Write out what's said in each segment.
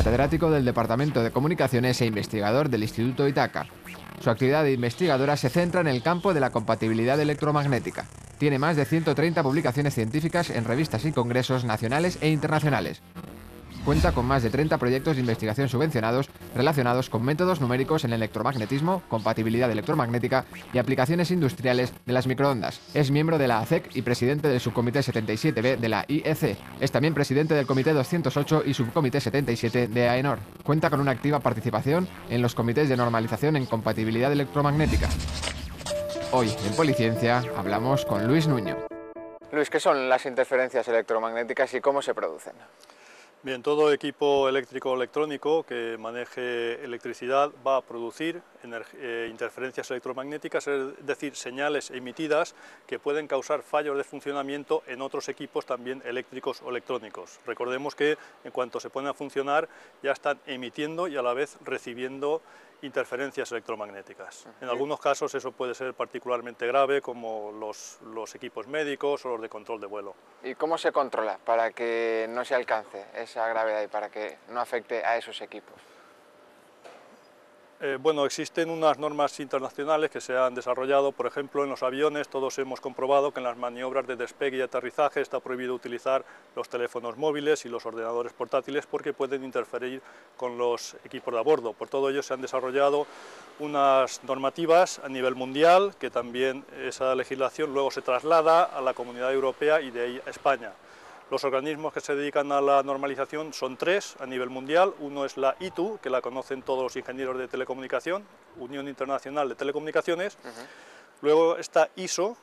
catedrático del Departamento de Comunicaciones e investigador del Instituto Ítaca. Su actividad investigadora se centra en el campo de la compatibilidad electromagnética. Tiene más de 130 publicaciones científicas en revistas y congresos nacionales e internacionales. Cuenta con más de 30 proyectos de investigación subvencionados relacionados con métodos numéricos en electromagnetismo, compatibilidad electromagnética y aplicaciones industriales de las microondas. Es miembro de la ACEC y presidente del subcomité 77B de la IEC. Es también presidente del comité 208 y subcomité 77 de AENOR. Cuenta con una activa participación en los comités de normalización en compatibilidad electromagnética. Hoy, en Policiencia, hablamos con Luis Nuño. Luis, ¿qué son las interferencias electromagnéticas y cómo se producen? Bien, todo equipo eléctrico o electrónico que maneje electricidad va a producir interferencias electromagnéticas, es decir, señales emitidas que pueden causar fallos de funcionamiento en otros equipos también eléctricos o electrónicos. Recordemos que en cuanto se ponen a funcionar ya están emitiendo y a la vez recibiendo interferencias electromagnéticas. En algunos casos eso puede ser particularmente grave, como los equipos médicos o los de control de vuelo. ¿Y cómo se controla para que no se alcance esa gravedad y para que no afecte a esos equipos? Bueno, existen unas normas internacionales que se han desarrollado, por ejemplo, en los aviones todos hemos comprobado que en las maniobras de despegue y aterrizaje está prohibido utilizar los teléfonos móviles y los ordenadores portátiles porque pueden interferir con los equipos de a bordo. Por todo ello se han desarrollado unas normativas a nivel mundial, que también esa legislación luego se traslada a la Comunidad Europea y de ahí a España. Los organismos que se dedican a la normalización son tres a nivel mundial. Uno es la ITU, que la conocen todos los ingenieros de telecomunicación, Unión Internacional de Telecomunicaciones. Luego está ISO,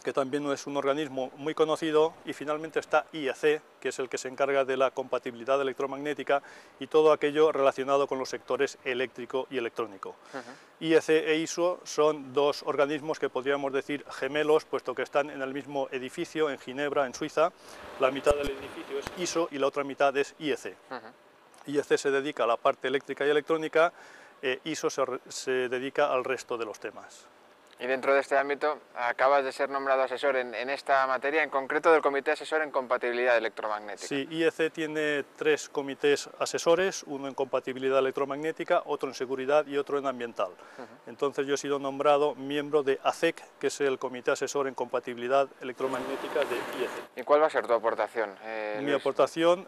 que también es un organismo muy conocido, y finalmente está IEC, que es el que se encarga de la compatibilidad electromagnética y todo aquello relacionado con los sectores eléctrico y electrónico. IEC e ISO son dos organismos que podríamos decir gemelos, puesto que están en el mismo edificio en Ginebra, en Suiza. La mitad del edificio es ISO y la otra mitad es IEC. IEC se dedica a la parte eléctrica y electrónica, ISO se dedica al resto de los temas. Y dentro de este ámbito acabas de ser nombrado asesor en esta materia, en concreto del Comité Asesor en Compatibilidad Electromagnética. Sí, IEC tiene tres comités asesores, uno en compatibilidad electromagnética, otro en seguridad y otro en ambiental. Entonces yo he sido nombrado miembro de ACEC, que es el Comité Asesor en Compatibilidad Electromagnética de IEC. ¿Y cuál va a ser tu aportación, Mi Luis? aportación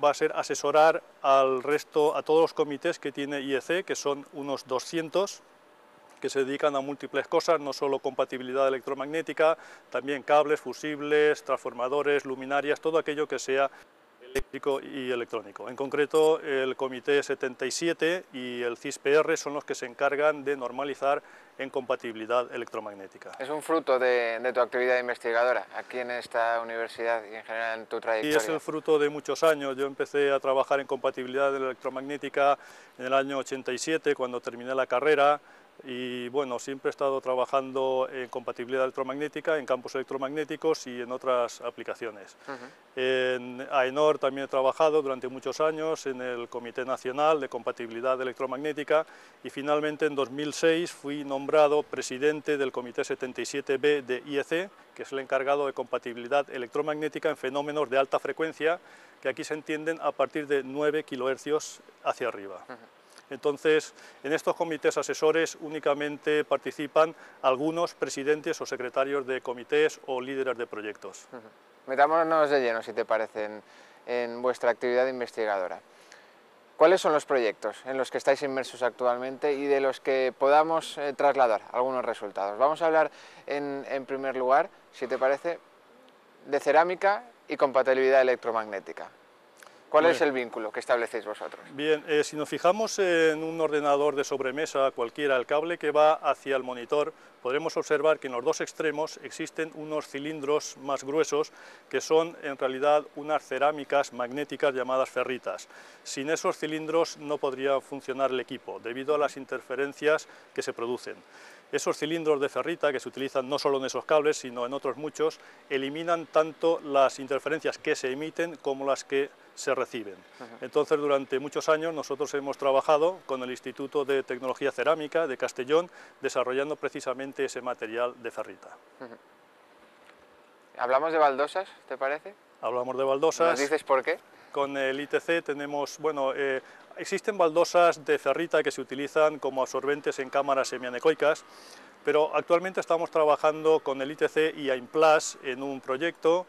va a ser asesorar al resto, a todos los comités que tiene IEC, que son unos 200, que se dedican a múltiples cosas, no solo compatibilidad electromagnética, también cables, fusibles, transformadores, luminarias, todo aquello que sea eléctrico y electrónico. En concreto, el Comité 77 y el CISPR son los que se encargan de normalizar en compatibilidad electromagnética. Es un fruto de tu actividad investigadora aquí en esta universidad y en general en tu trayectoria. Y es el fruto de muchos años. Yo empecé a trabajar en compatibilidad electromagnética en el año 87, cuando terminé la carrera. Y bueno, siempre he estado trabajando en compatibilidad electromagnética, en campos electromagnéticos y en otras aplicaciones. En AENOR también he trabajado durante muchos años en el Comité Nacional de Compatibilidad Electromagnética y finalmente en 2006 fui nombrado presidente del Comité 77B de IEC, que es el encargado de compatibilidad electromagnética en fenómenos de alta frecuencia, que aquí se entienden a partir de 9 kHz hacia arriba. Entonces, en estos comités asesores únicamente participan algunos presidentes o secretarios de comités o líderes de proyectos. Metámonos de lleno, si te parece, en vuestra actividad investigadora. ¿Cuáles son los proyectos en los que estáis inmersos actualmente y de los que podamos trasladar algunos resultados? Vamos a hablar en primer lugar, si te parece, de cerámica y compatibilidad electromagnética. ¿Cuál es el vínculo que establecéis vosotros? Bien, si nos fijamos en un ordenador de sobremesa cualquiera, el cable que va hacia el monitor, podremos observar que en los dos extremos existen unos cilindros más gruesos que son en realidad unas cerámicas magnéticas llamadas ferritas. Sin esos cilindros no podría funcionar el equipo debido a las interferencias que se producen. Esos cilindros de ferrita que se utilizan no solo en esos cables sino en otros muchos, eliminan tanto las interferencias que se emiten como las que se reciben. Entonces, durante muchos años nosotros hemos trabajado con el Instituto de Tecnología Cerámica de Castellón, desarrollando precisamente ese material de ferrita. ¿Hablamos de baldosas, te parece? Hablamos de baldosas. ¿Nos dices por qué? con el ITC tenemos, bueno, existen baldosas de ferrita que se utilizan como absorbentes en cámaras semianecoicas, pero actualmente estamos trabajando con el ITC y AIMPLAS en un proyecto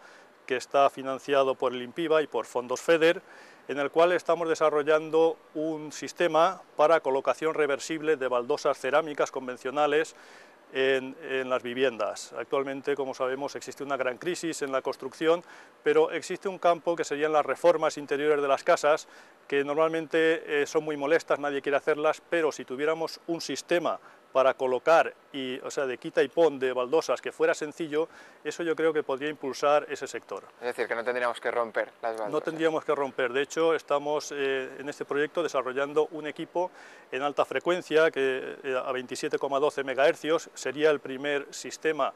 que está financiado por el INPIBA y por fondos FEDER, en el cual estamos desarrollando un sistema para colocación reversible de baldosas cerámicas convencionales en las viviendas. Actualmente, como sabemos, existe una gran crisis en la construcción, pero existe un campo que serían las reformas interiores de las casas, que normalmente son muy molestas, nadie quiere hacerlas, pero si tuviéramos un sistema para colocar, o sea, de quita y pon de baldosas que fuera sencillo, eso yo creo que podría impulsar ese sector. Es decir, que no tendríamos que romper las baldosas. No tendríamos que romper, de hecho estamos en este proyecto desarrollando un equipo en alta frecuencia que a 27,12 MHz sería el primer sistema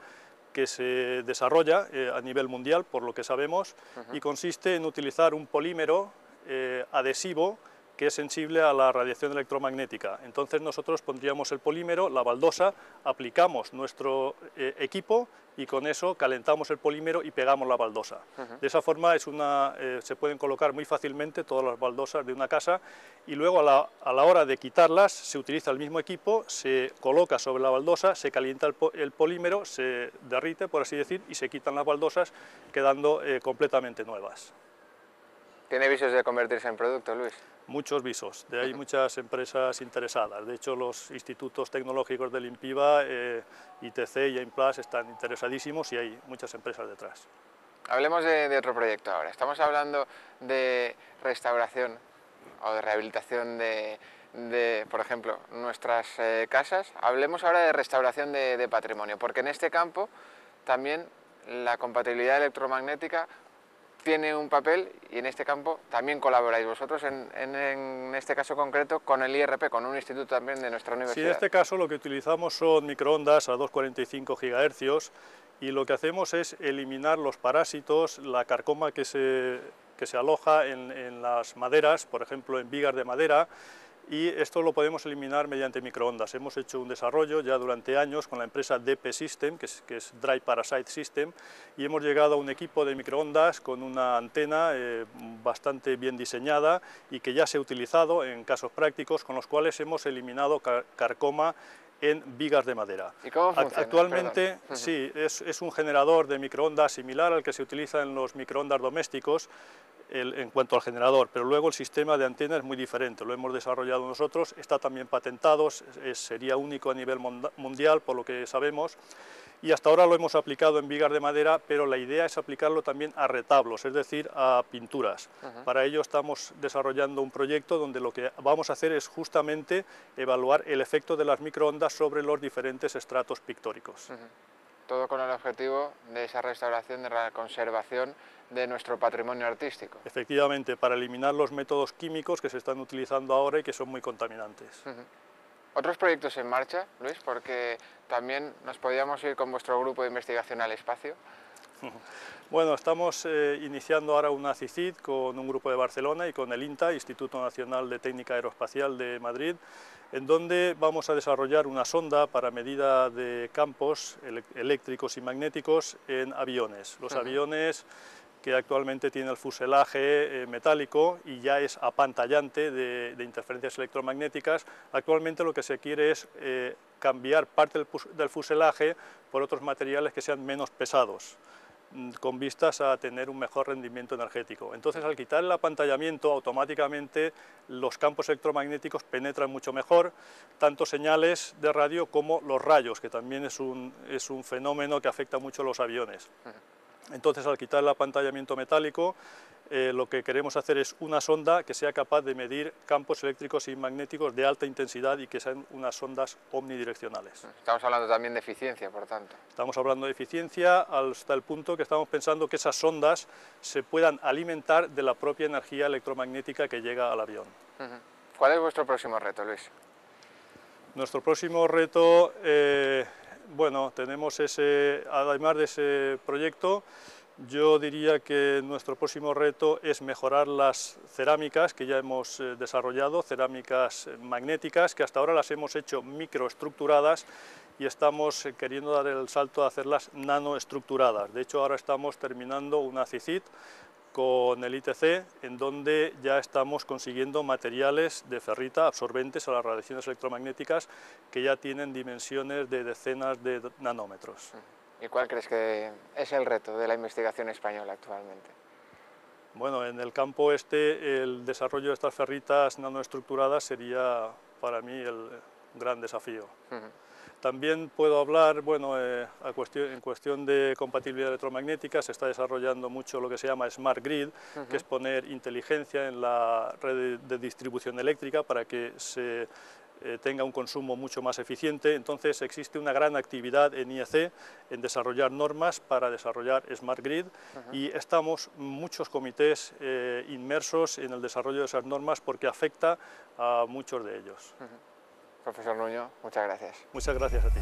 que se desarrolla a nivel mundial, por lo que sabemos, y consiste en utilizar un polímero adhesivo que es sensible a la radiación electromagnética. Entonces nosotros pondríamos el polímero, la baldosa, aplicamos nuestro equipo y con eso calentamos el polímero y pegamos la baldosa. De esa forma se pueden colocar muy fácilmente todas las baldosas de una casa y luego a la hora de quitarlas se utiliza el mismo equipo, se coloca sobre la baldosa, se calienta el polímero, se derrite, por así decir, y se quitan las baldosas quedando completamente nuevas. ¿Tiene visos de convertirse en producto, Luis? Muchos visos, hay muchas empresas interesadas, de hecho los institutos tecnológicos del INPIBA, ITC y AIMPLAS están interesadísimos y hay muchas empresas detrás. Hablemos de otro proyecto ahora, estamos hablando de restauración o de rehabilitación de por ejemplo, nuestras casas. Hablemos ahora de restauración de patrimonio, porque en este campo también la compatibilidad electromagnética tiene un papel y en este campo también colaboráis vosotros, en este caso concreto, con el IRP, con un instituto también de nuestra universidad. Sí, en este caso lo que utilizamos son microondas a 245 GHz y lo que hacemos es eliminar los parásitos, la carcoma que se aloja en las maderas, por ejemplo en vigas de madera, y esto lo podemos eliminar mediante microondas. Hemos hecho un desarrollo ya durante años con la empresa DP System, que es Dry Parasite System, y hemos llegado a un equipo de microondas con una antena bastante bien diseñada y que ya se ha utilizado en casos prácticos, con los cuales hemos eliminado carcoma en vigas de madera. ¿Y cómo funciona? Actualmente, sí, es un generador de microondas similar al que se utiliza en los microondas domésticos, en cuanto al generador, pero luego el sistema de antena es muy diferente, lo hemos desarrollado nosotros, está también patentado, sería único a nivel mundial por lo que sabemos, y hasta ahora lo hemos aplicado en vigas de madera, pero la idea es aplicarlo también a retablos, es decir, a pinturas. Para ello estamos desarrollando un proyecto donde lo que vamos a hacer es justamente evaluar el efecto de las microondas sobre los diferentes estratos pictóricos. Todo con el objetivo de esa restauración, de la conservación de nuestro patrimonio artístico. Efectivamente, para eliminar los métodos químicos que se están utilizando ahora y que son muy contaminantes. ¿Otros proyectos en marcha, Luis? Porque también nos podíamos ir con vuestro grupo de investigación al espacio. Bueno, estamos iniciando ahora una CICID con un grupo de Barcelona y con el INTA, Instituto Nacional de Técnica Aeroespacial de Madrid, en donde vamos a desarrollar una sonda para medida de campos eléctricos y magnéticos en aviones. Los aviones que actualmente tiene el fuselaje metálico y ya es apantallante de interferencias electromagnéticas, actualmente lo que se quiere es cambiar parte del fuselaje por otros materiales que sean menos pesados, con vistas a tener un mejor rendimiento energético. Entonces, al quitar el apantallamiento, automáticamente los campos electromagnéticos penetran mucho mejor, tanto señales de radio como los rayos, que también es un fenómeno que afecta mucho a los aviones. Entonces, al quitar el apantallamiento metálico, lo que queremos hacer es una sonda que sea capaz de medir campos eléctricos y magnéticos de alta intensidad y que sean unas sondas omnidireccionales. Estamos hablando también de eficiencia, por tanto. Estamos hablando de eficiencia hasta el punto que estamos pensando que esas sondas se puedan alimentar de la propia energía electromagnética que llega al avión. ¿Cuál es vuestro próximo reto, Luis? Nuestro próximo reto, bueno, tenemos además de ese proyecto, yo diría que nuestro próximo reto es mejorar las cerámicas que ya hemos desarrollado, cerámicas magnéticas, que hasta ahora las hemos hecho microestructuradas y estamos queriendo dar el salto a hacerlas nanoestructuradas. De hecho, ahora estamos terminando una CICID con el ITC, en donde ya estamos consiguiendo materiales de ferrita absorbentes a las radiaciones electromagnéticas que ya tienen dimensiones de decenas de nanómetros. ¿Y cuál crees que es el reto de la investigación española actualmente? Bueno, en el campo el desarrollo de estas ferritas nanoestructuradas sería para mí el gran desafío. También puedo hablar, bueno, en cuestión de compatibilidad electromagnética se está desarrollando mucho lo que se llama Smart Grid, que es poner inteligencia en la red de distribución eléctrica para que se tenga un consumo mucho más eficiente. Entonces existe una gran actividad en IEC en desarrollar normas para desarrollar Smart Grid y estamos muchos comités inmersos en el desarrollo de esas normas porque afecta a muchos de ellos. Profesor Nuño, muchas gracias. Muchas gracias a ti.